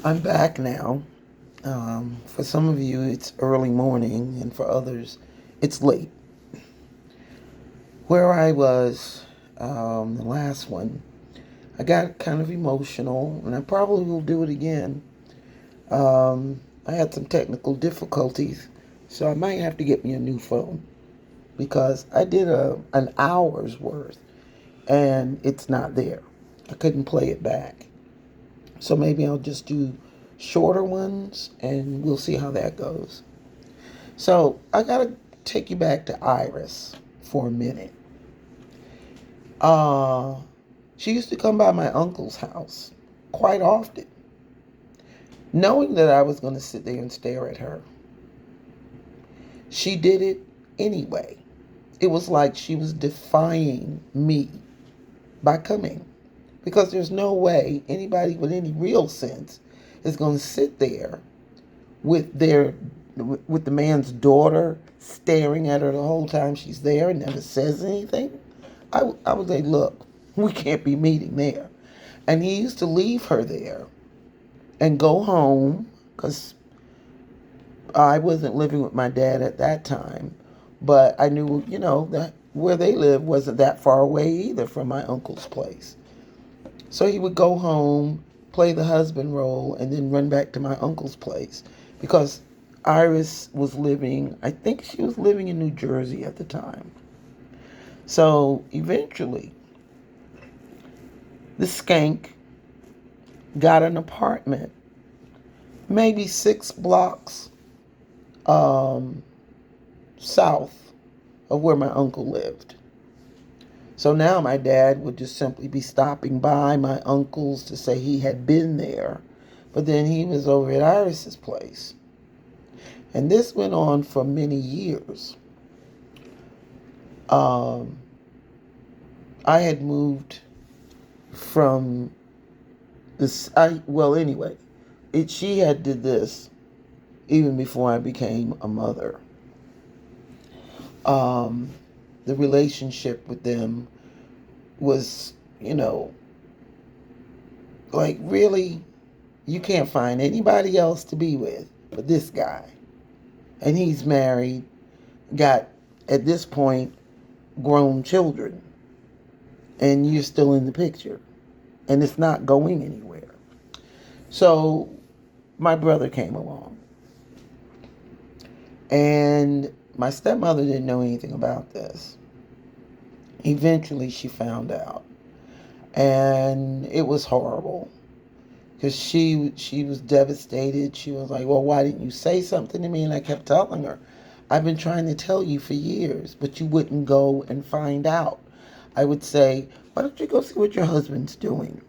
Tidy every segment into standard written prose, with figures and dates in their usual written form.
I'm back now. For some of you, it's early morning, and for others, it's late. Where I was, the last one, I got kind of emotional, and I probably will do it again. I had some technical difficulties, so I might have to get me a new phone because I did an hour's worth, and it's not there. I couldn't play it back. So maybe I'll just do shorter ones and we'll see how that goes. So I gotta take you back to Iris for a minute. Uh, she used to come by my uncle's house quite often, knowing that I was going to sit there and stare at her. She did it anyway. It was like she was defying me by coming, because there's no way anybody with any real sense is going to sit there with their with the man's daughter staring at her the whole time she's there and never says anything. I would say, look, we can't be meeting there. And he used to leave her there and go home because I wasn't living with my dad at that time. But I knew, that where they lived wasn't that far away either from my uncle's place. So he would go home, play the husband role, and then run back to my uncle's place because Iris was living, I think she was living in New Jersey at the time. So eventually, the skank got an apartment, maybe 6 blocks um, south of where my uncle lived. So now my dad would just simply be stopping by my uncle's to say he had been there, but then he was over at Iris's place. And this went on for many years. Um, I had moved from this. Anyway, she had did this even before I became a mother. Um, the relationship with them was, like really, you can't find anybody else to be with but this guy. And he's married, got, at this point, grown children, and you're still in the picture, and it's not going anywhere. So my brother came along, and my stepmother didn't know anything about this. Eventually, she found out, and it was horrible because she was devastated. She was like, "Well, why didn't you say something to me?" And I kept telling her, "I've been trying to tell you for years, but you wouldn't go and find out." I would say, "Why don't you go see what your husband's doing?"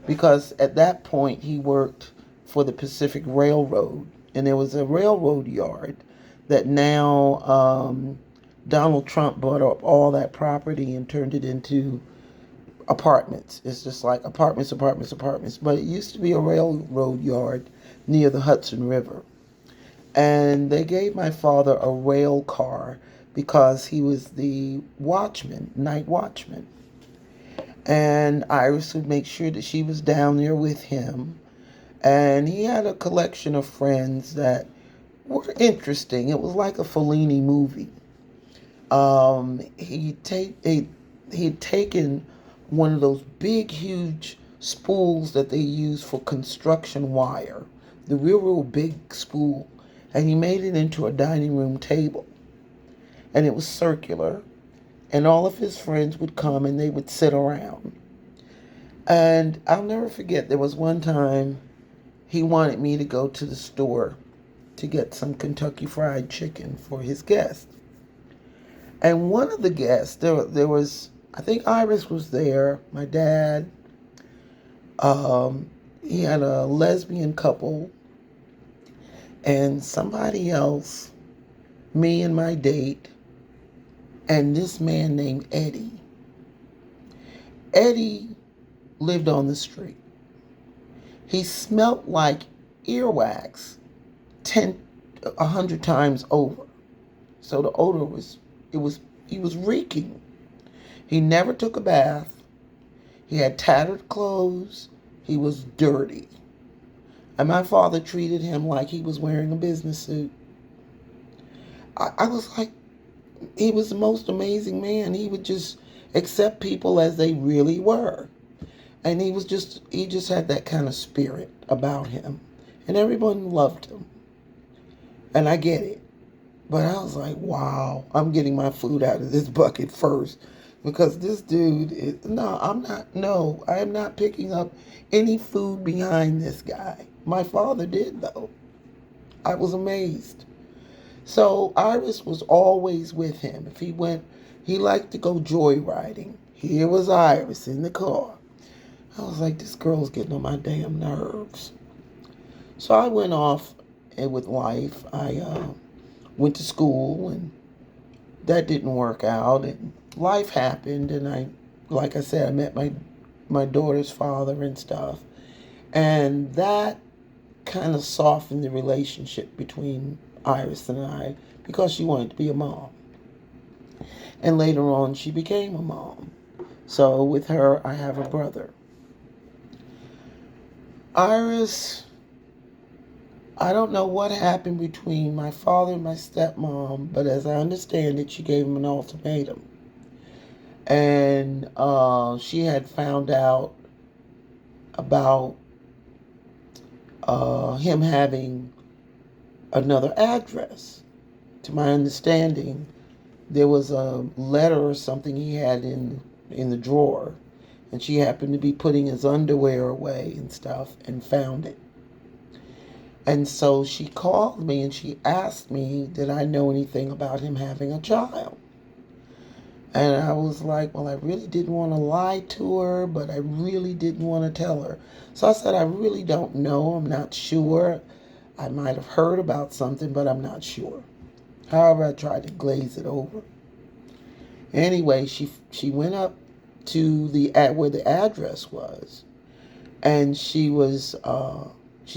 Because at that point he worked for the Pacific Railroad, and there was a railroad yard that now Donald Trump bought up all that property and turned it into apartments. It's just like apartments, apartments, apartments. But it used to be a railroad yard near the Hudson River. And they gave my father a rail car because he was the watchman, night watchman. And Iris would make sure that she was down there with him. And he had a collection of friends that were interesting. It was like a Fellini movie. He'd taken one of those big, huge spools that they use for construction wire, the real big spool, and he made it into a dining room table. And it was circular, and all of his friends would come and they would sit around. And I'll never forget, there was one time he wanted me to go to the store to get some Kentucky Fried Chicken for his guests. And one of the guests, there was, I think Iris was there, my dad. He had a lesbian couple and somebody else, me and my date, and this man named Eddie. Eddie lived on the street. He smelt like earwax 100 times over. So the odor he was reeking. He never took a bath. He had tattered clothes. He was dirty. And my father treated him like he was wearing a business suit. I was like, he was the most amazing man. He would just accept people as they really were. And he just had that kind of spirit about him. And everyone loved him. And I get it. But I was like, wow, I'm getting my food out of this bucket first. Because this dude is, no, I am not picking up any food behind this guy. My father did, though. I was amazed. So Iris was always with him. If he went, he liked to go joyriding. Here was Iris in the car. I was like, this girl's getting on my damn nerves. So I went off with life. I went to school, and that didn't work out. And life happened, and like I said, I met my daughter's father and stuff. And that kind of softened the relationship between Iris and I because she wanted to be a mom. And later on, she became a mom. So with her, I have a brother. Iris, I don't know what happened between my father and my stepmom, but as I understand it, she gave him an ultimatum. And she had found out about him having another address. To my understanding, there was a letter or something he had in the drawer, and she happened to be putting his underwear away and stuff and found it. And so she called me and she asked me, did I know anything about him having a child? And I was like, well, I really didn't want to lie to her, but I really didn't want to tell her. So I said, I really don't know. I'm not sure. I might have heard about something, but I'm not sure. However, I tried to glaze it over. Anyway, she went up to where the address was, and she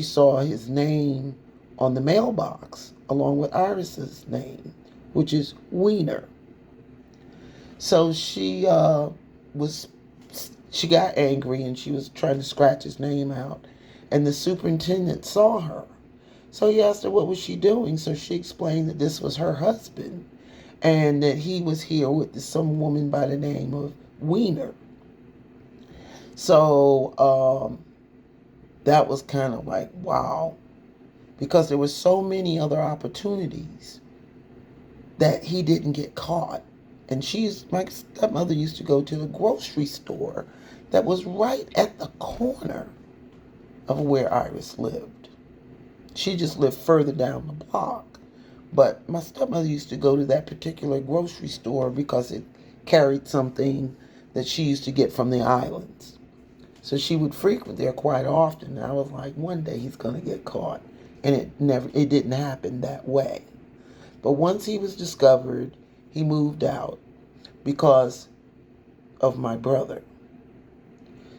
saw his name on the mailbox along with Iris's name, which is Wiener. So she got angry and she was trying to scratch his name out, and the superintendent saw her. So he asked her what was she doing. So she explained that this was her husband and that he was here with some woman by the name of Wiener. So that was kind of like, wow, because there were so many other opportunities that he didn't get caught. And my stepmother used to go to the grocery store that was right at the corner of where Iris lived. She just lived further down the block. But my stepmother used to go to that particular grocery store because it carried something that she used to get from the islands. So she would frequent there quite often. And I was like, one day he's going to get caught. And it didn't happen that way. But once he was discovered, he moved out because of my brother.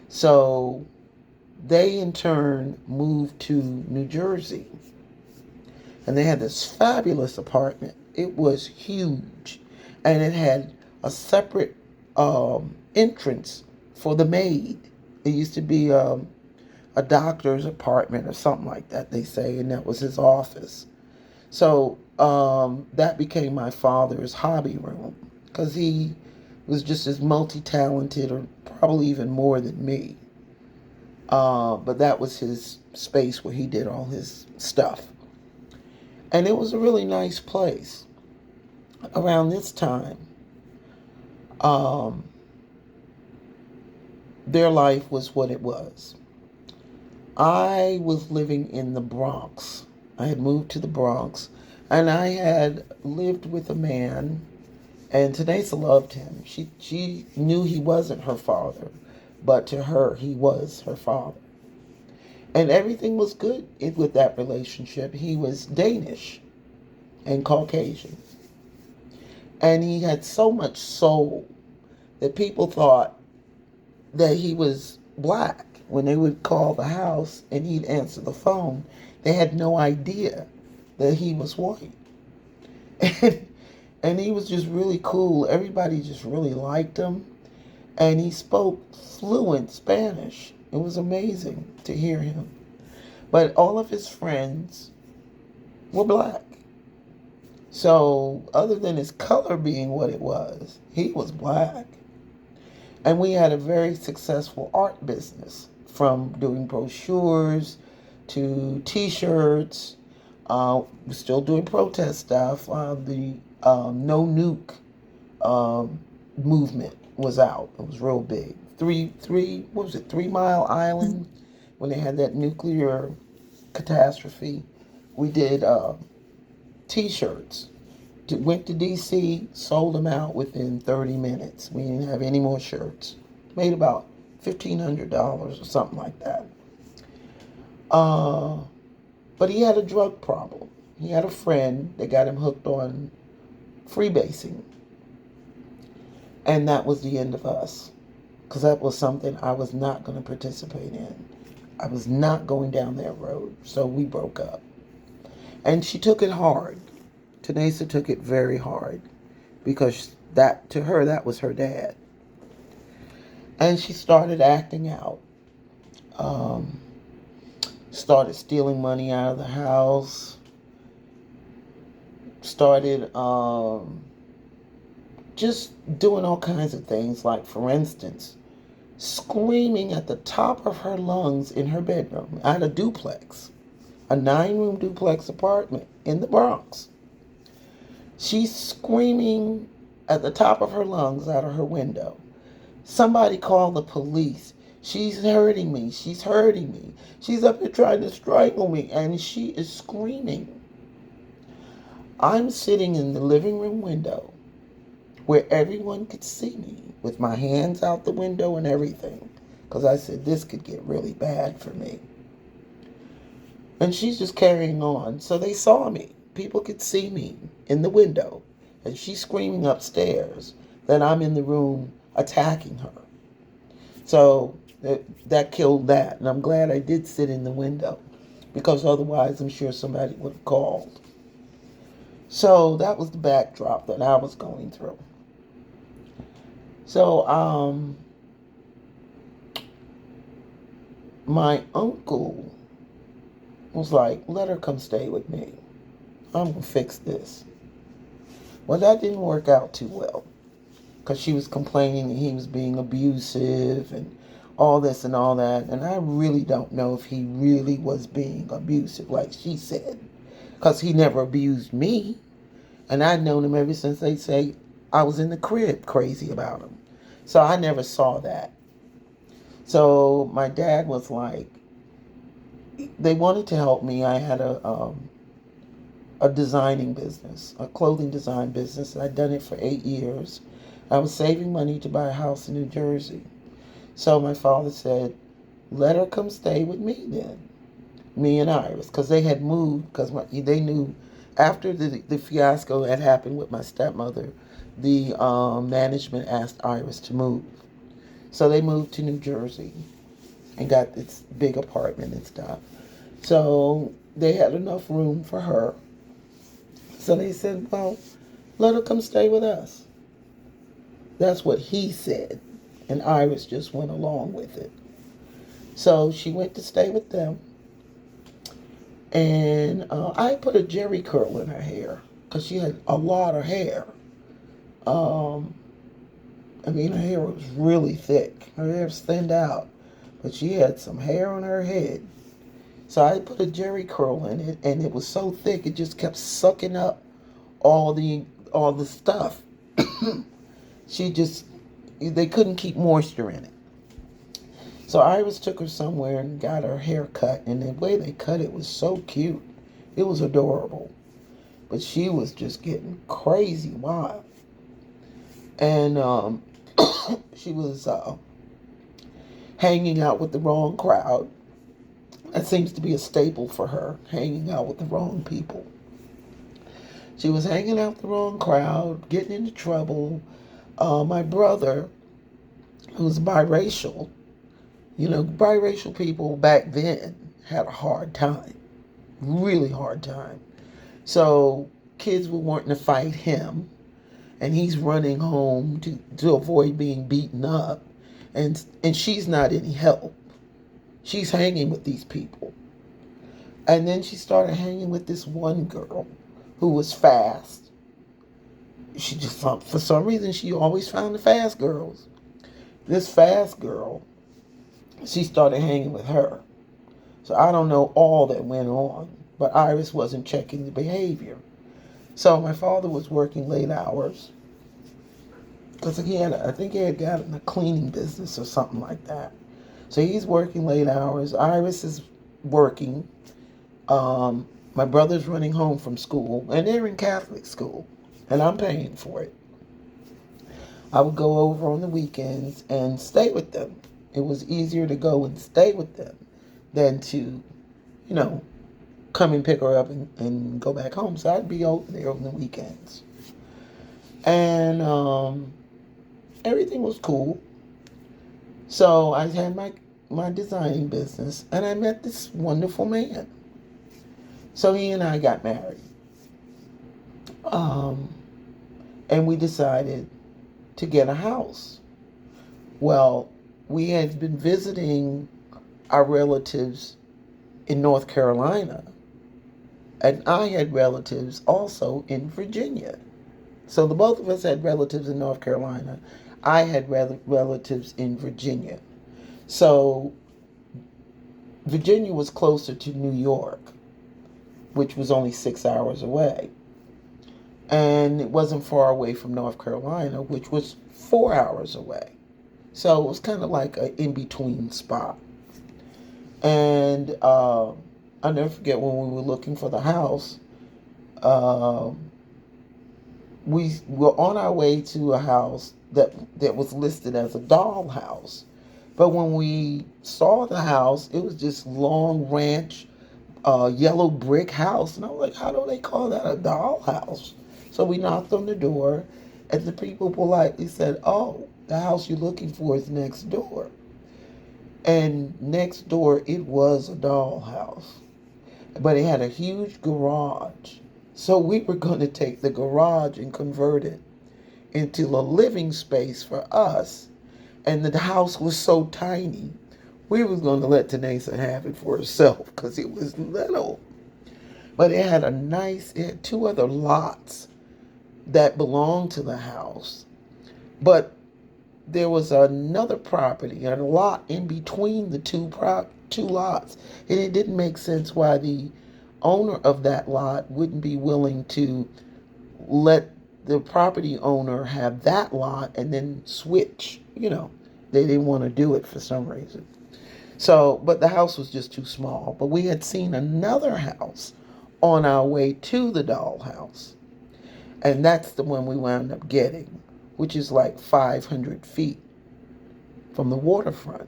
So they in turn moved to New Jersey. And they had this fabulous apartment. It was huge. And it had a separate entrance for the maid. It used to be a doctor's apartment or something like that, they say, and that was his office. So that became my father's hobby room because he was just as multi-talented, or probably even more than me. But that was his space where he did all his stuff. And it was a really nice place. Around this time, their life was what it was. I was living in the Bronx. I had moved to the Bronx, and I had lived with a man, and Tanesa loved him. She knew he wasn't her father, but to her, he was her father. And everything was good with that relationship. He was Danish and Caucasian. And he had so much soul that people thought that he was black. When they would call the house and he'd answer the phone, they had no idea that he was white. And he was just really cool. Everybody just really liked him. And he spoke fluent Spanish. It was amazing to hear him. But all of his friends were black. So, other than his color being what it was, he was black. And we had a very successful art business, from doing brochures to T-shirts. We're still doing protest stuff. The No Nuke movement was out. It was real big. What was it? 3 Mile Island, when they had that nuclear catastrophe. We did T-shirts. Went to DC, sold them out within 30 minutes. We didn't have any more shirts. Made about $1,500 or something like that. But he had a drug problem. He had a friend that got him hooked on freebasing. And that was the end of us. Because that was something I was not going to participate in. I was not going down that road. So we broke up. And she took it hard. Tanesa took it very hard. Because to her, that was her dad. And she started acting out. Started stealing money out of the house. Started just doing all kinds of things. Like, for instance, screaming at the top of her lungs in her bedroom. I had a duplex. A 9-room duplex apartment in the Bronx. She's screaming at the top of her lungs out of her window. Somebody call the police. She's hurting me. She's hurting me. She's up here trying to strangle me. And she is screaming. I'm sitting in the living room window where everyone could see me with my hands out the window and everything. Because I said, this could get really bad for me. And she's just carrying on. So they saw me. People could see me in the window. And she's screaming upstairs that I'm in the room attacking her. So that killed that. And I'm glad I did sit in the window. Because otherwise I'm sure somebody would have called. So that was the backdrop that I was going through. So my uncle was like, let her come stay with me. I'm going to fix this. Well, that didn't work out too well. Because she was complaining that he was being abusive and all this and all that. And I really don't know if he really was being abusive, like she said. Because he never abused me. And I'd known him ever since they say I was in the crib crazy about him. So I never saw that. So my dad was like, they wanted to help me. I had a designing business, a clothing design business. I'd done it for 8 years. I was saving money to buy a house in New Jersey. So my father said, let her come stay with me then. Me and Iris, because they had moved, because they knew after the fiasco had happened with my stepmother, the management asked Iris to move. So they moved to New Jersey and got this big apartment and stuff. So they had enough room for her. So they said, well, let her come stay with us. That's what he said. And Iris just went along with it. So she went to stay with them. And I put a jerry curl in her hair because she had a lot of hair. I mean, her hair was really thick. Her hair was thinned out. But she had some hair on her head. So I put a jerry curl in it, and it was so thick it just kept sucking up all the stuff. They couldn't keep moisture in it. So Iris took her somewhere and got her hair cut, and the way they cut it was so cute. It was adorable. But she was just getting crazy wild. And she was hanging out with the wrong crowd. That seems to be a staple for her, hanging out with the wrong people. She was hanging out with the wrong crowd, getting into trouble. My brother, who's biracial, biracial people back then had a hard time, really hard time. So kids were wanting to fight him, and he's running home to avoid being beaten up, and she's not any help. She's hanging with these people. And then she started hanging with this one girl who was fast. She just, for some reason, she always found the fast girls. This fast girl, she started hanging with her. So I don't know all that went on, but Iris wasn't checking the behavior. So my father was working late hours because I think he had gotten a cleaning business or something like that. So he's working late hours. Iris is working. My brother's running home from school, and they're in Catholic school, and I'm paying for it. I would go over on the weekends and stay with them. It was easier to go and stay with them than to, you know, come and pick her up and go back home. So I'd be over there on the weekends. And everything was cool. So I had my designing business, and I met this wonderful man. So he and I got married. And we decided to get a house. Well, we had been visiting our relatives in North Carolina, and I had relatives also in Virginia. So the both of us had relatives in North Carolina. I had relatives in Virginia. So Virginia was closer to New York, which was only 6 hours away. And it wasn't far away from North Carolina, which was 4 hours away. So it was kind of like an in-between spot. And I'll never forget when we were looking for the house, we were on our way to a house that was listed as a doll house. But when we saw the house, it was this long ranch, yellow brick house. And I was like, how do they call that a doll house? So we knocked on the door, and the people politely said, oh, the house you're looking for is next door. And next door, it was a dollhouse. But it had a huge garage. So we were going to take the garage and convert it into a living space for us. And the house was so tiny, we was going to let Tanesa have it for herself because it was little. But it had two other lots that belonged to the house. But there was another property and a lot in between the two lots. And it didn't make sense why the owner of that lot wouldn't be willing to let the property owner have that lot and then switch. They didn't want to do it for some reason. So, but the house was just too small. But we had seen another house on our way to the dollhouse. And that's the one we wound up getting, which is like 500 feet from the waterfront.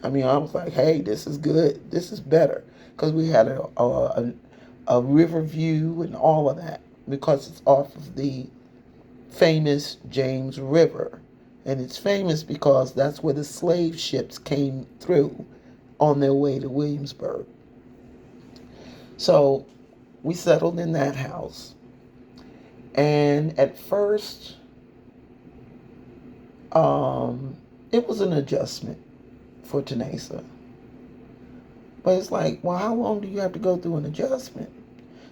I mean, I was like, hey, this is good. This is better. Because we had a river view and all of that. Because it's off of the famous James River. And it's famous because that's where the slave ships came through on their way to Williamsburg. So we settled in that house. And at first, it was an adjustment for Tanesa. But it's like, well, how long do you have to go through an adjustment?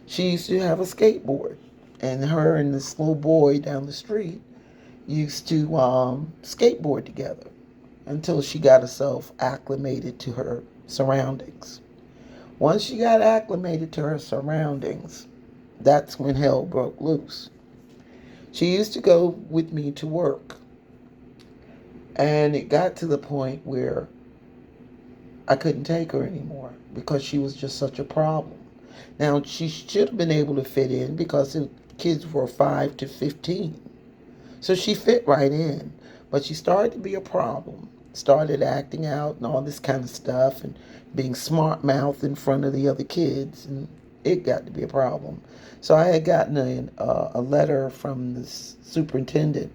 She used to have a skateboard. And her and this little boy down the street used to skateboard together until she got herself acclimated to her surroundings. Once she got acclimated to her surroundings, that's when hell broke loose. She used to go with me to work. And it got to the point where I couldn't take her anymore because she was just such a problem. Now, she should have been able to fit in because the kids were 5 to 15. So she fit right in. But she started to be a problem. Started acting out and all this kind of stuff and being smart mouth in front of the other kids. And it got to be a problem. So I had gotten a letter from the superintendent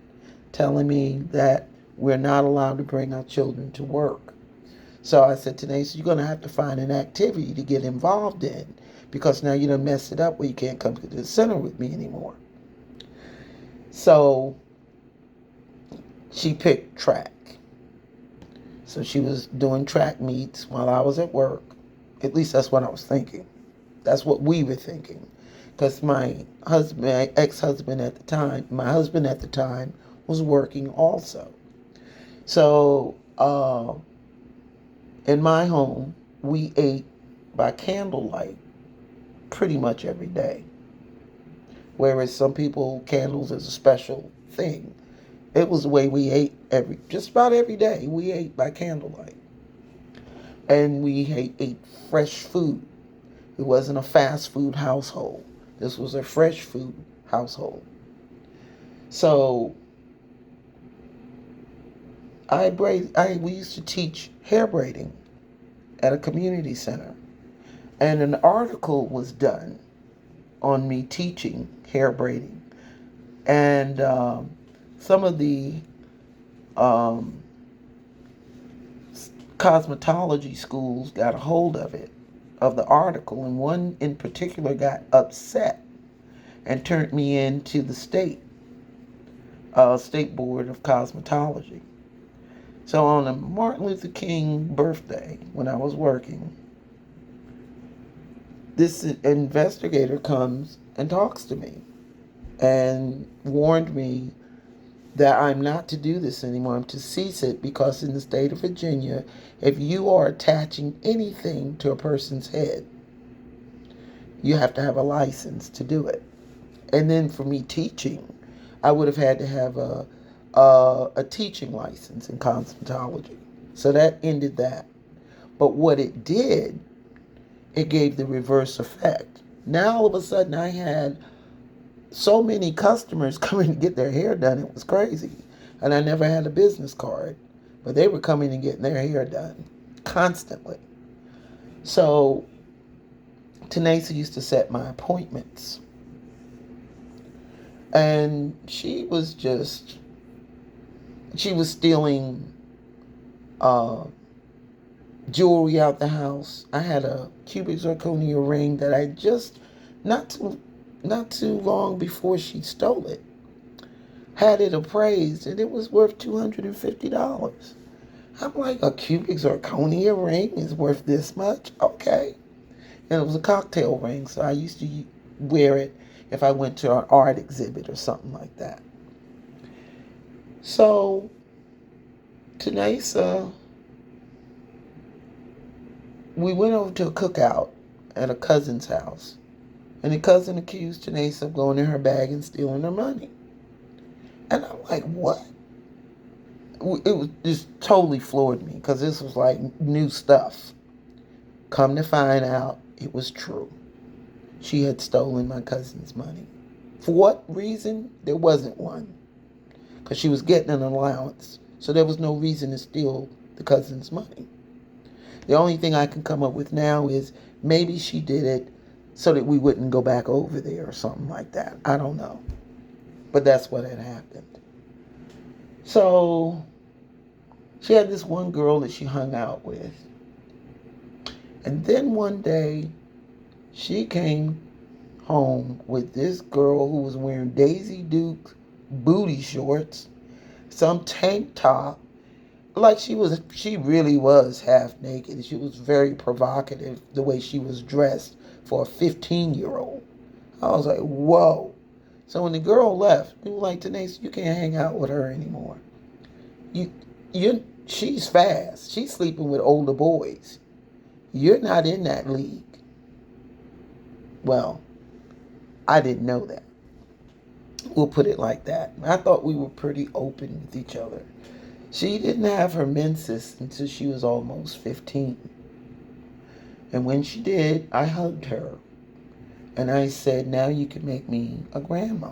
telling me that we're not allowed to bring our children to work. So I said to Nancy, you're going to have to find an activity to get involved in because now you done messed it up where you can't come to the center with me anymore. So she picked track. So she was doing track meets while I was at work. At least that's what I was thinking. That's what we were thinking. Because my ex-husband at the time, my husband at the time was working also. So in my home, we ate by candlelight pretty much every day. Whereas some people, candles is a special thing. It was the way we ate just about every day. We ate by candlelight. And we ate fresh food. It wasn't a fast food household. This was a fresh food household. So we used to teach hair braiding at a community center. And an article was done on me teaching hair braiding. And some of the um, cosmetology schools got a hold of it, of the article, and one in particular got upset and turned me into the state board of cosmetology. So on the Martin Luther King birthday, when I was working, this investigator comes and talks to me and warned me that I'm not to do this anymore. I'm to cease it because in the state of Virginia, if you are attaching anything to a person's head, you have to have a license to do it. And then for me teaching, I would have had to have a teaching license in cosmetology. So that ended that. But what it did, it gave the reverse effect. Now all of a sudden I had so many customers coming to get their hair done, it was crazy. And I never had a business card, but they were coming and getting their hair done constantly. So Tanasa used to set my appointments. And she was stealing jewelry out the house. I had a cubic zirconia ring that I just, not too long before she stole it, had it appraised, and it was worth $250. I'm like, a cubic zirconia ring is worth this much? Okay. And it was a cocktail ring, so I used to wear it if I went to an art exhibit or something like that. So, Tanasa, we went over to a cookout at a cousin's house. And the cousin accused Tanasa of going in her bag and stealing her money. And I'm like, what? It was just totally floored me because this was like new stuff. Come to find out, it was true. She had stolen my cousin's money. For what reason? There wasn't one. Because she was getting an allowance. So there was no reason to steal the cousin's money. The only thing I can come up with now is maybe she did it so that we wouldn't go back over there or something like that. I don't know. But that's what had happened. So she had this one girl that she hung out with. And then one day, she came home with this girl who was wearing Daisy Duke booty shorts, some tank top. Like she really was half naked. She was very provocative the way she was dressed for a 15-year-old. I was like, whoa. So when the girl left, we were like, Tanasa, you can't hang out with her anymore. She's fast. She's sleeping with older boys. You're not in that league. Well, I didn't know that. We'll put it like that. I thought we were pretty open with each other. She didn't have her menses until she was almost 15. And when she did, I hugged her. And I said, now you can make me a grandma.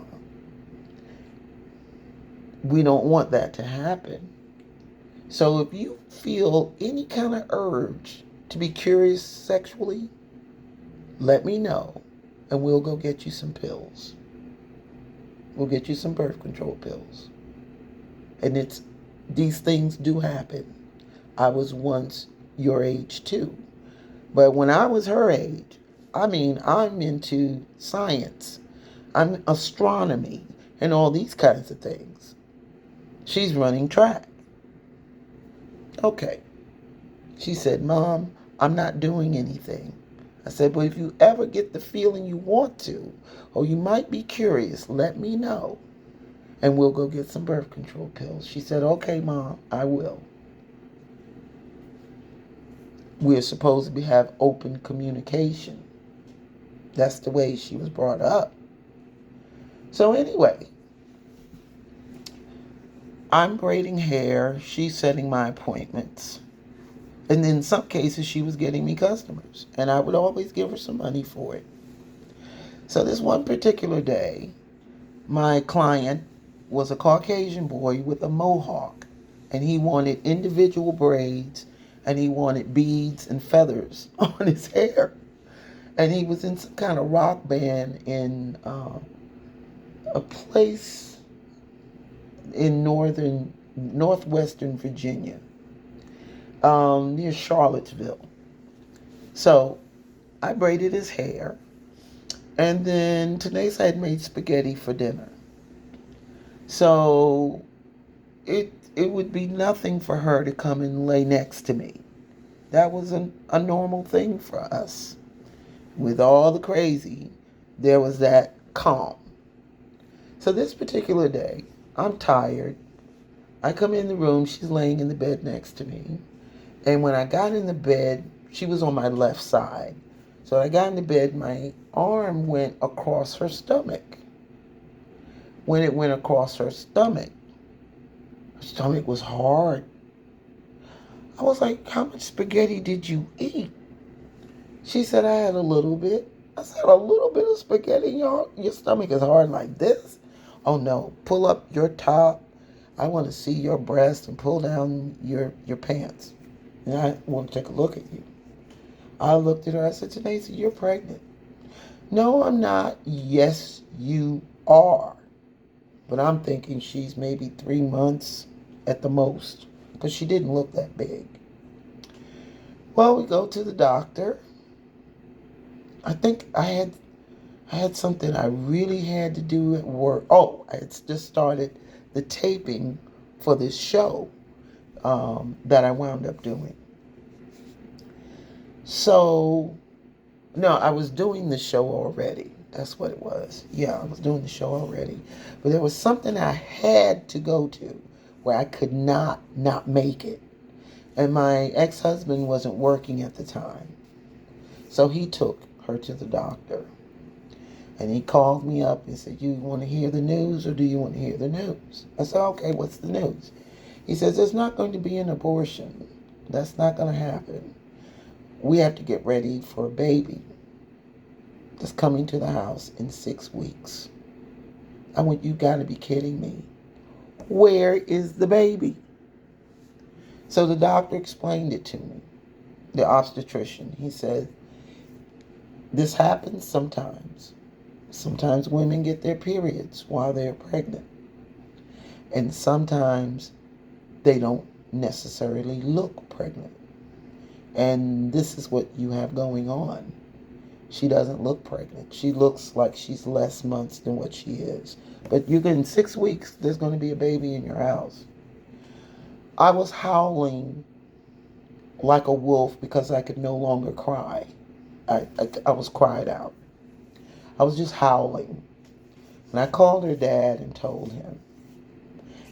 We don't want that to happen. So if you feel any kind of urge to be curious sexually, let me know. And we'll go get you some pills. We'll get you some birth control pills. And these things do happen. I was once your age too. But when I was her age, I'm into science. I'm astronomy and all these kinds of things. She's running track. Okay. She said, Mom, I'm not doing anything. I said, but if you ever get the feeling you want to, or you might be curious, let me know. And we'll go get some birth control pills. She said, okay, Mom, I will. We're supposed to have open communication. That's the way she was brought up. So anyway, I'm braiding hair. She's setting my appointments. And in some cases, she was getting me customers. And I would always give her some money for it. So this one particular day, my client was a Caucasian boy with a mohawk. And he wanted individual braids. And he wanted beads and feathers on his hair. And he was in some kind of rock band in a place in northwestern Virginia, near Charlottesville. So I braided his hair, and then Tanesa had made spaghetti for dinner. So it would be nothing for her to come and lay next to me. That was a normal thing for us. With all the crazy, there was that calm. So this particular day, I'm tired. I come in the room, she's laying in the bed next to me. And when I got in the bed, she was on my left side. So I got in the bed, my arm went across her stomach. When it went across her stomach was hard. I was like, how much spaghetti did you eat? She said, I had a little bit. I said, a little bit of spaghetti in your stomach is hard like this? Oh no, pull up your top. I want to see your breast and pull down your pants. And I want to take a look at you. I looked at her. I said, Tanesa, you're pregnant. No, I'm not. Yes, you are. But I'm thinking she's maybe 3 months at the most, because she didn't look that big. Well, we go to the doctor. I think I had something I really had to do at work. Oh, I had just started the taping for this show that I wound up doing. So, no, I was doing the show already. That's what it was. Yeah, I was doing the show already. But there was something I had to go to where I could not make it. And my ex-husband wasn't working at the time. So he took her to the doctor. And he called me up and said, you want to hear the news or do you want to hear the news? I said, okay, what's the news? He says, there's not going to be an abortion. That's not going to happen. We have to get ready for a baby that's coming to the house in 6 weeks. I went, you got to be kidding me. Where is the baby? So the doctor explained it to me, the obstetrician. He said, this happens sometimes. Sometimes women get their periods while they're pregnant. And sometimes they don't necessarily look pregnant. And this is what you have going on. She doesn't look pregnant. She looks like she's less months than what she is. But you in 6 weeks, there's going to be a baby in your house. I was howling like a wolf because I could no longer cry. I was cried out. I was just howling. And I called her dad and told him.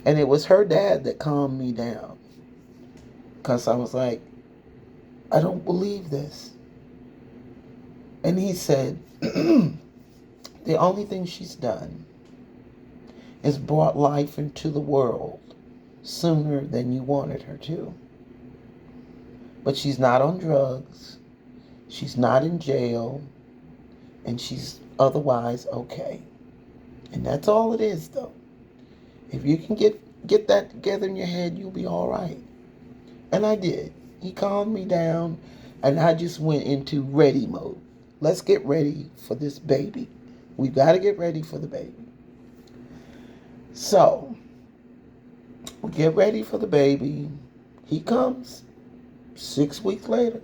And it was her dad that calmed me down. Because I was like, I don't believe this. And he said, the only thing she's done is brought life into the world sooner than you wanted her to. But she's not on drugs. She's not in jail. And she's otherwise okay. And that's all it is, though. If you can get that together in your head, you'll be all right. And I did. He calmed me down, and I just went into ready mode. Let's get ready for this baby. We've got to get ready for the baby. So, we get ready for the baby. He comes 6 weeks later.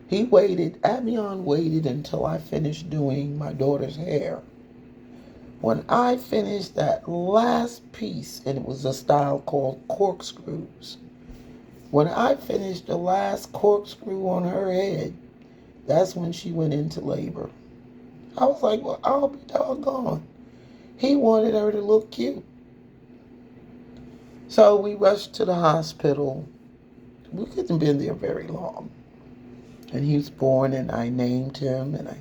He waited, Amion waited until I finished doing my daughter's hair. When I finished that last piece, and it was a style called corkscrews. When I finished the last corkscrew on her head, That's when she went into labor. I was like, well, I'll be doggone. He wanted her to look cute. So we rushed to the hospital. We couldn't been there very long. And he was born, and I named him, and I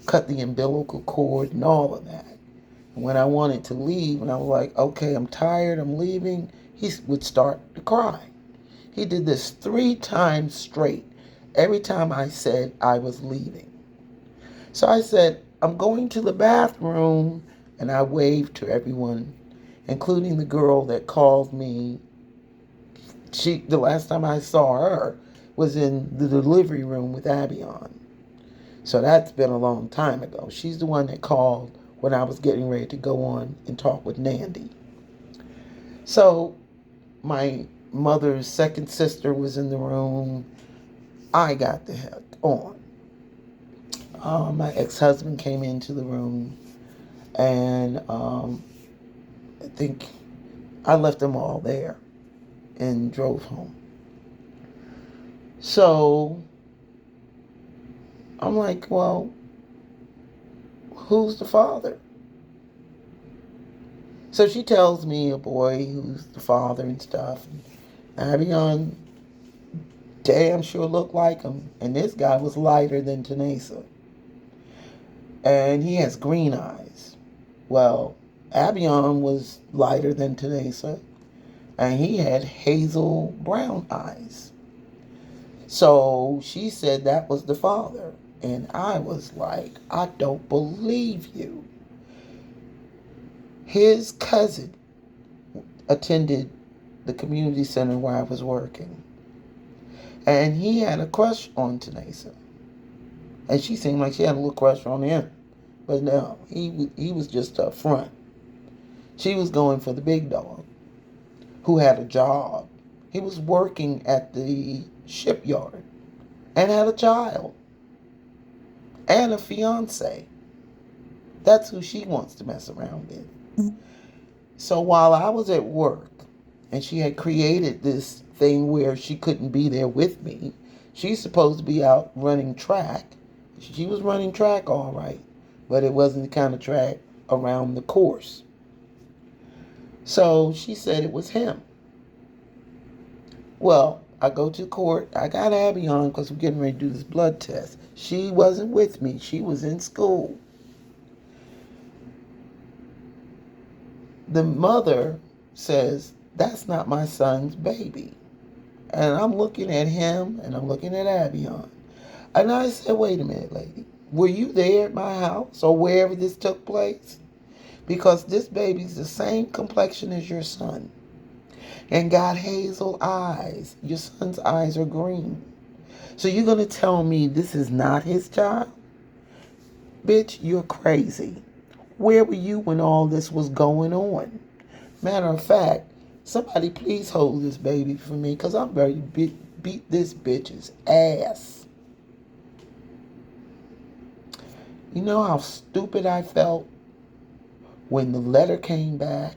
cut the umbilical cord and all of that. And when I wanted to leave, and I was like, okay, I'm tired, I'm leaving, he would start to cry. He did this 3 times straight every time I said I was leaving. So I said, I'm going to the bathroom, and I waved to everyone, including the girl that called me. The last time I saw her was in the delivery room with Abion. So that's been a long time ago. She's the one that called when I was getting ready to go on and talk with Nandy. So my mother's second sister was in the room. I got the heck on. My ex-husband came into the room, and I think I left them all there and drove home. So I'm like, well, who's the father? So she tells me a boy who's the father and stuff. Abion damn sure looked like him. And this guy was lighter than Tanesa. And he has green eyes. Well, Abion was lighter than Tanesa. And he had hazel brown eyes. So she said that was the father. And I was like, I don't believe you. His cousin attended the community center where I was working. And he had a crush on Tanesa. And she seemed like she had a little crush on him. But no, he was just up front. She was going for the big dog, who had a job. He was working at the shipyard and had a child and a fiance. That's who she wants to mess around with. So while I was at work and she had created this thing where she couldn't be there with me, she's supposed to be out running track. She was running track all right, but it wasn't the kind of track around the course. So she said it was him. Well, I go to court. I got Abby on because we're getting ready to do this blood test. She wasn't with me. She was in school. The mother says, that's not my son's baby. And I'm looking at him and I'm looking at Abion. And I said, wait a minute, lady. Were you there at my house or wherever this took place? Because this baby's the same complexion as your son. And got hazel eyes. Your son's eyes are green. So you're going to tell me this is not his child? Bitch, you're crazy. Where were you when all this was going on? Matter of fact, somebody please hold this baby for me because I'm ready to beat this bitch's ass. You know how stupid I felt when the letter came back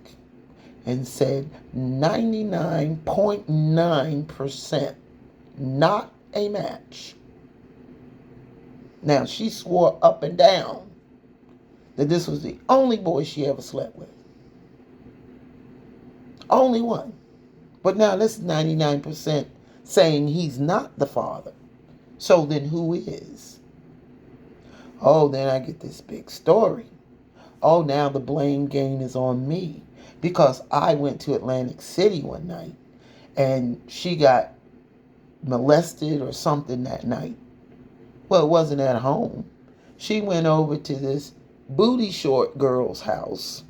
and said 99.9% not a match. Now, she swore up and down that this was the only boy she ever slept with. Only one. But now this is 99% saying he's not the father. So then who is? Oh, then I get this big story. Oh, now the blame game is on me because I went to Atlantic City one night and she got molested or something that night. Well, it wasn't at home. She went over to this booty short girl's house.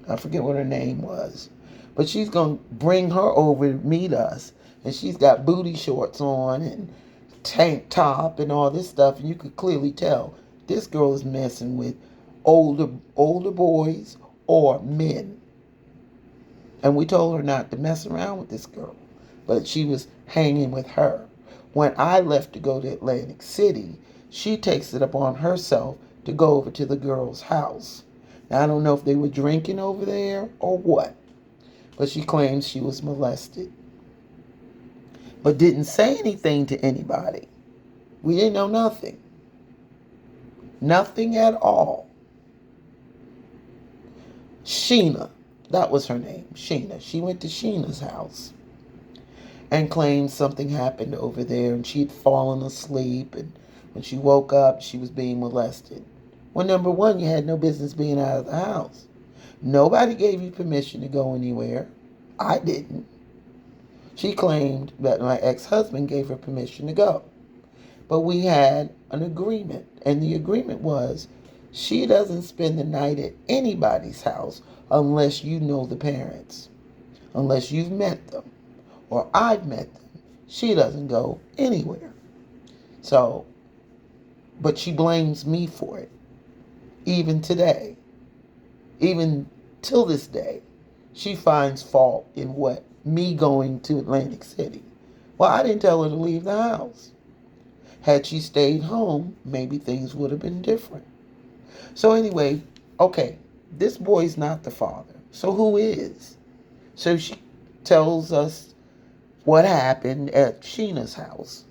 I forget what her name was. But she's going to bring her over to meet us. And she's got booty shorts on and tank top and all this stuff. And you could clearly tell this girl is messing with older boys or men. And we told her not to mess around with this girl. But she was hanging with her. When I left to go to Atlantic City, she takes it upon herself to go over to the girl's house. Now, I don't know if they were drinking over there or what, but she claims she was molested, but didn't say anything to anybody. We didn't know nothing. Nothing at all. Sheena, that was her name, Sheena. She went to Sheena's house and claimed something happened over there and she'd fallen asleep, and when she woke up, she was being molested. Well, number one, you had no business being out of the house. Nobody gave you permission to go anywhere. I didn't. She claimed that my ex-husband gave her permission to go. But we had an agreement, and the agreement was she doesn't spend the night at anybody's house unless you know the parents, unless you've met them or I've met them. She doesn't go anywhere. So, but she blames me for it. Even today, even till this day, she finds fault in what? Me going to Atlantic City. Well, I didn't tell her to leave the house. Had she stayed home, maybe things would have been different. So anyway, okay, this boy's not the father. So who is? So she tells us what happened at Sheena's house.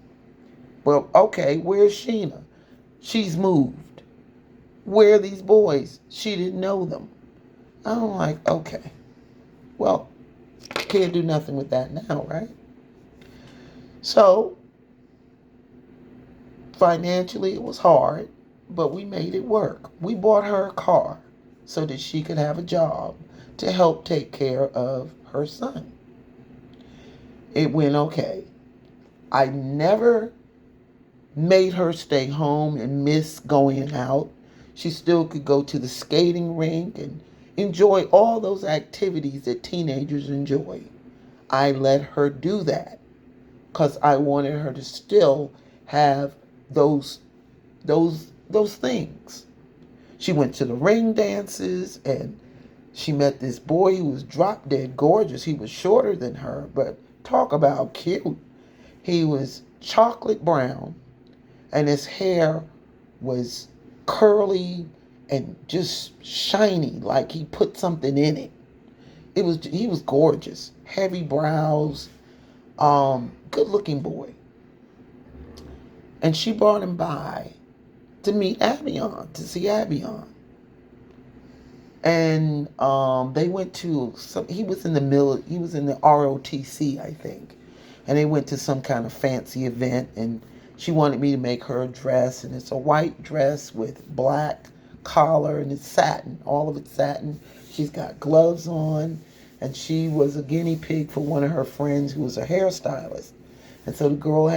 Well, okay, where's Sheena? She's moved. Where are these boys? She didn't know them. I'm like, okay, well, can't do nothing with that now, right? So financially, it was hard, but we made it work. We bought her a car so that she could have a job to help take care of her son. It went okay. I never made her stay home and miss going out. She still could go to the skating rink and enjoy all those activities that teenagers enjoy. I let her do that because I wanted her to still have those those things. She went to the ring dances and she met this boy who was drop dead gorgeous. He was shorter than her, but talk about cute. He was chocolate brown and his hair was curly and just shiny like he put something in it. He was gorgeous. Heavy brows, good looking boy. And she brought him by to meet Abion, to see Abion. And they went to some. He was in the He was in the ROTC, I think, and they went to some kind of fancy event. And she wanted me to make her a dress, and it's a white dress with black collar, and it's satin, all of it's satin. She's got gloves on, and she was a guinea pig for one of her friends who was a hairstylist. And so the girl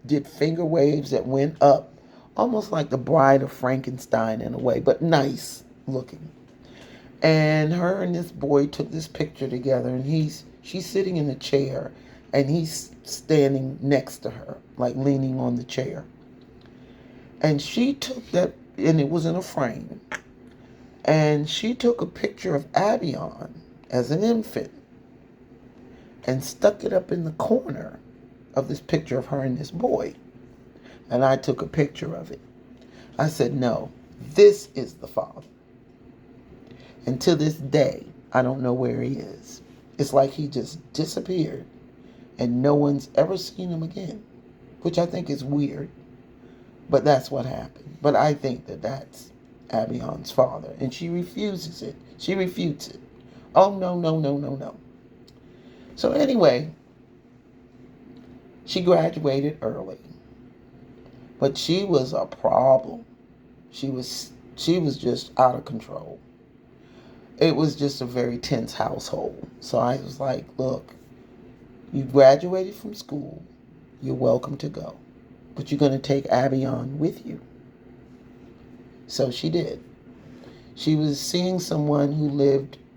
did finger waves that went up, almost like the Bride of Frankenstein in a way, but nice looking. And her and this boy took this picture together, and she's sitting in the chair and he's standing next to her, like leaning on the chair. And she took that, and it was in a frame. And she took a picture of Abion as an infant and stuck it up in the corner of this picture of her and this boy. And I took a picture of it. I said, no, this is the father. And to this day, I don't know where he is. It's like he just disappeared and no one's ever seen him again, which I think is weird. But that's what happened. But I think that that's Abion's father. And she refuses it. She refutes it. Oh, no, no, no, no, no. So anyway, she graduated early. But she was a problem. She was just out of control. It was just a very tense household. So I was like, look, you graduated from school. You're welcome to go. But you're going to take Abion with you. So she did. She was seeing someone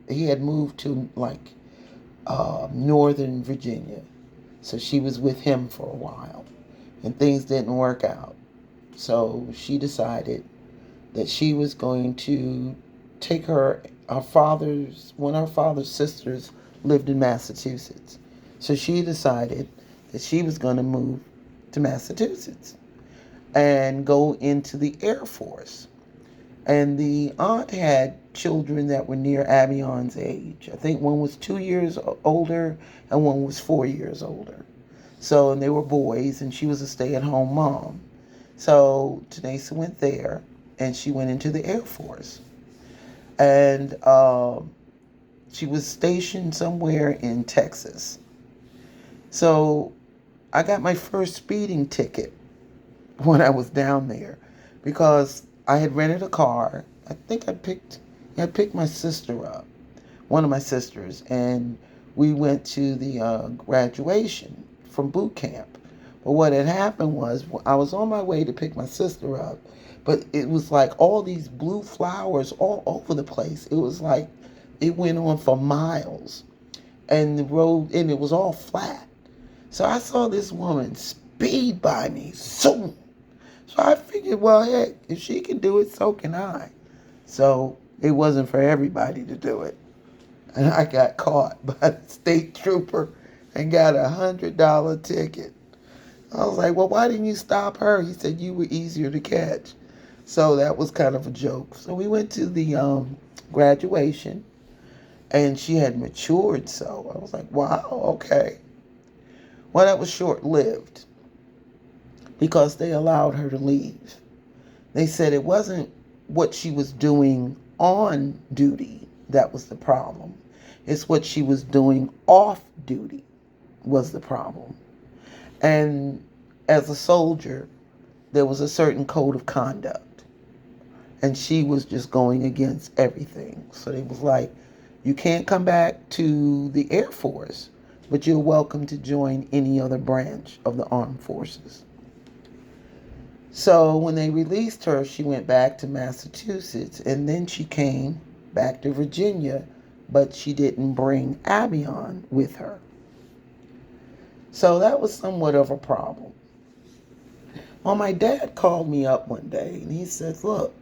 he had moved to Northern Virginia. So she was with him for a while. And things didn't work out. So she decided that she was going to take one of her father's sisters lived in Massachusetts. So she decided that she was going to move to Massachusetts and go into the Air Force. And the aunt had children that were near Abion's age. I think one was 2 years older and one was 4 years older. So, and they were boys, and she was a stay-at-home mom. So Tanesa went there, and she went into the Air Force. And she was stationed somewhere in Texas. So I got my first speeding ticket when I was down there because I had rented a car. I think I picked my sister up, one of my sisters, and we went to the graduation from boot camp. But what had happened was I was on my way to pick my sister up, but it was like all these blue flowers all over the place. It was like it went on for miles, and the road, and it was all flat. So I saw this woman speed by me, so I figured, well, heck, if she can do it, so can I. So it wasn't for everybody to do it. And I got caught by the state trooper and got $100 ticket. I was like, well, why didn't you stop her? He said, you were easier to catch. So that was kind of a joke. So we went to the graduation, and she had matured. So I was like, wow, okay. Well, that was short-lived because they allowed her to leave. They said it wasn't what she was doing on duty that was the problem. It's what she was doing off duty was the problem. And as a soldier, there was a certain code of conduct. And she was just going against everything. So they was like, you can't come back to the Air Force, but you're welcome to join any other branch of the armed forces. So when they released her, she went back to Massachusetts, and then she came back to Virginia, but she didn't bring Abion with her. So that was somewhat of a problem. Well, my dad called me up one day, and he said, look,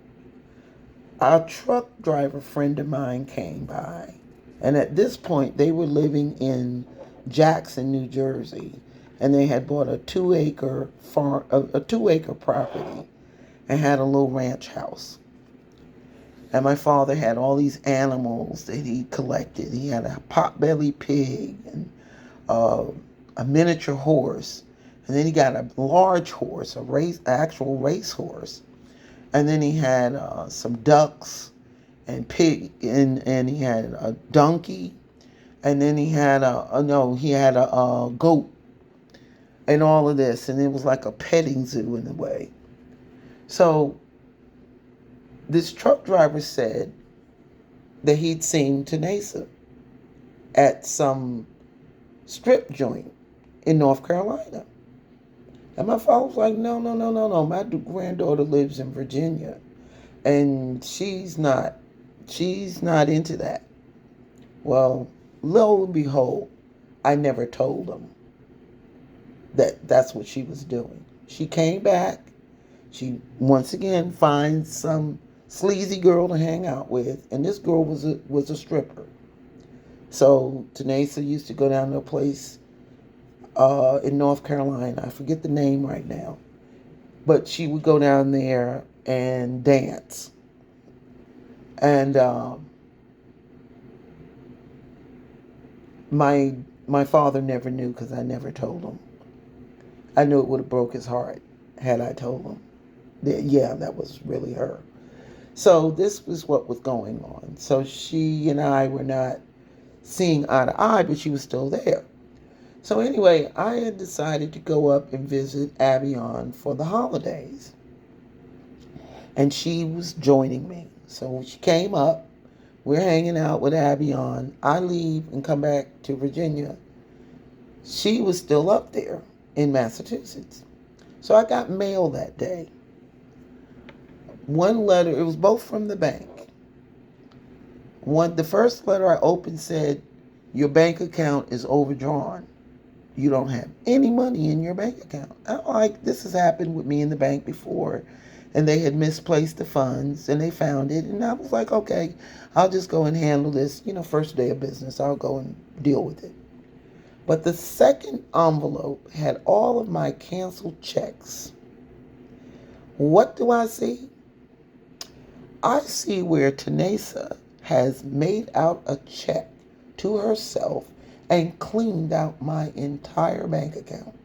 a truck driver friend of mine came by, and at this point they were living in Jackson, New Jersey, and they had bought a 2-acre farm, a 2-acre property, and had a little ranch house. And my father had all these animals that he collected. He had a potbelly pig and a miniature horse, and then he got a large horse, actual race horse, and then he had some ducks and pig, and he had a donkey, and then he had a goat, and all of this, and it was like a petting zoo in a way. So this truck driver said that he'd seen Tanasa at some strip joint in North Carolina. And my father was like, no. My granddaughter lives in Virginia, and she's not into that. Well, lo and behold, I never told him that that's what she was doing. She came back. She once again finds some sleazy girl to hang out with, and this girl was a stripper. So Tanasa used to go down to a place in North Carolina. I forget the name right now, but she would go down there and dance. And my father never knew because I never told him. I knew it would have broke his heart had I told him that, yeah, that was really her. So this was what was going on. So she and I were not seeing eye to eye, but she was still there. So anyway, I had decided to go up and visit Abion for the holidays. And she was joining me. So when she came up, we're hanging out with Abion. I leave and come back to Virginia. She was still up there in Massachusetts. So I got mail that day. One letter, it was both from the bank. The first letter I opened said, your bank account is overdrawn. You don't have any money in your bank account. I'm like, this has happened with me in the bank before, and they had misplaced the funds, and they found it, and I was like, okay, I'll just go and handle this, first day of business. I'll go and deal with it. But the second envelope had all of my canceled checks. What do I see? I see where Tanasa has made out a check to herself and cleaned out my entire bank account.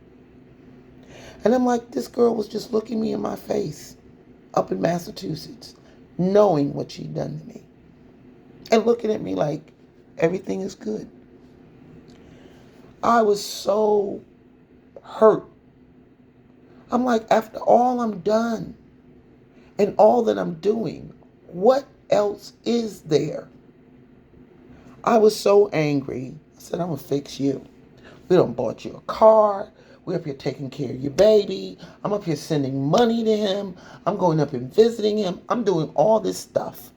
And I'm like, this girl was just looking me in my face up in Massachusetts, knowing what she'd done to me, and looking at me like everything is good. I was so hurt. I'm like, after all I'm done and all that I'm doing, what else is there? I was so angry. I said, I'm going to fix you. We done bought you a car. We're up here taking care of your baby. I'm up here sending money to him. I'm going up and visiting him. I'm doing all this stuff.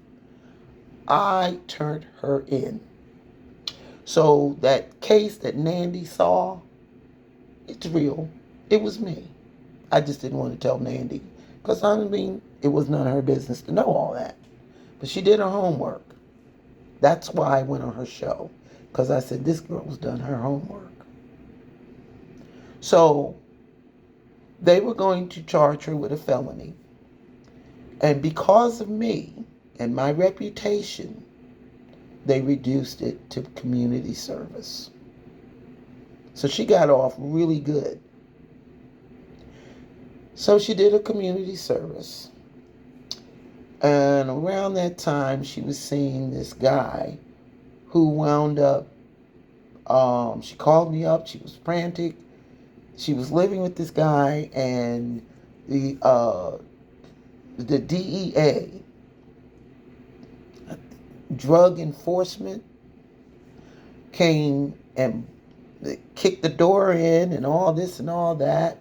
I turned her in. So that case that Nandy saw, it's real. It was me. I just didn't want to tell Nandy. Because, I mean, it was none of her business to know all that. But she did her homework. That's why I went on her show. Because I said, this girl's done her homework. So they were going to charge her with a felony. And because of me and my reputation, they reduced it to community service. So she got off really good. So she did a community service. And around that time, she was seeing this guy who wound up, she called me up. She was frantic. She was living with this guy, and the DEA, drug enforcement, came and kicked the door in and all this and all that,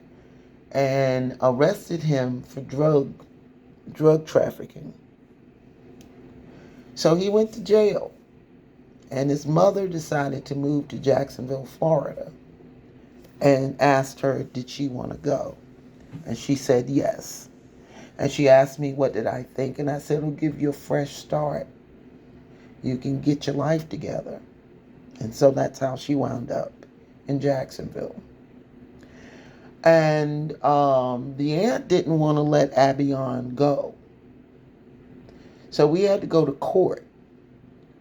and arrested him for drug trafficking. So he went to jail, and his mother decided to move to Jacksonville, Florida, and asked her, did she want to go? And she said yes. And she asked me, what did I think? And I said, it'll give you a fresh start. You can get your life together. And so that's how she wound up in Jacksonville. And the aunt didn't want to let Abion go. So we had to go to court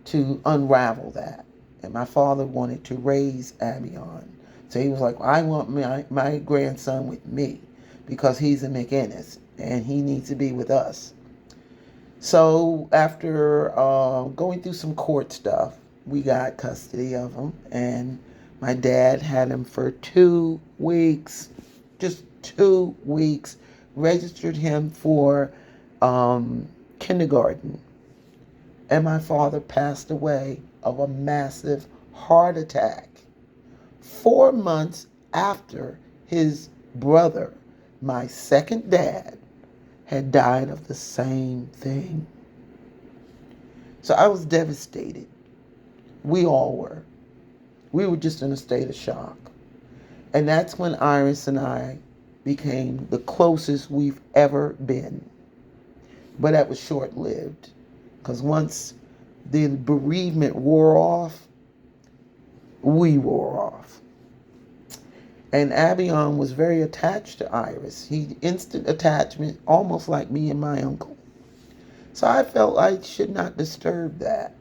to unravel that. And my father wanted to raise Abion. So he was like, I want my grandson with me because he's a McInnes and he needs to be with us. So after going through some court stuff, we got custody of him. And my dad had him for 2 weeks, just 2 weeks, registered him for kindergarten. And my father passed away of a massive heart attack 4 months after his brother, my second dad, had died of the same thing. So I was devastated. We all were. We were just in a state of shock. And that's when Iris and I became the closest we've ever been. But that was short-lived. Because once the bereavement wore off, we wore off. And Abion was very attached to Iris. He instant attachment, almost like me and my uncle. So I felt I should not disturb that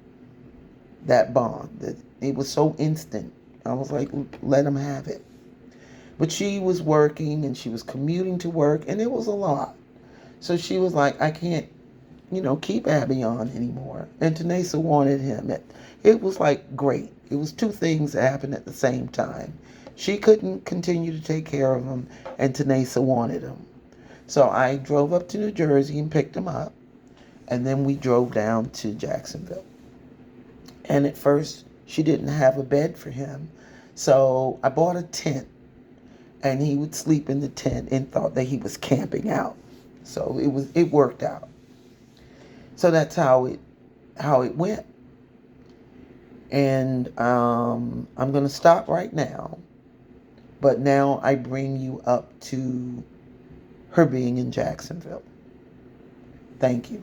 bond. That it was so instant. I was like, let him have it. But she was working and she was commuting to work, and it was a lot. So she was like, I can't, keep Abion anymore. And Tanesa wanted him. It was like great. It was 2 things that happened at the same time. She couldn't continue to take care of him, and Tanesa wanted him. So I drove up to New Jersey and picked him up, and then we drove down to Jacksonville. And at first, she didn't have a bed for him. So I bought a tent, and he would sleep in the tent and thought that he was camping out. So it worked out. So that's how it went. And I'm going to stop right now. But now I bring you up to her being in Jacksonville. Thank you.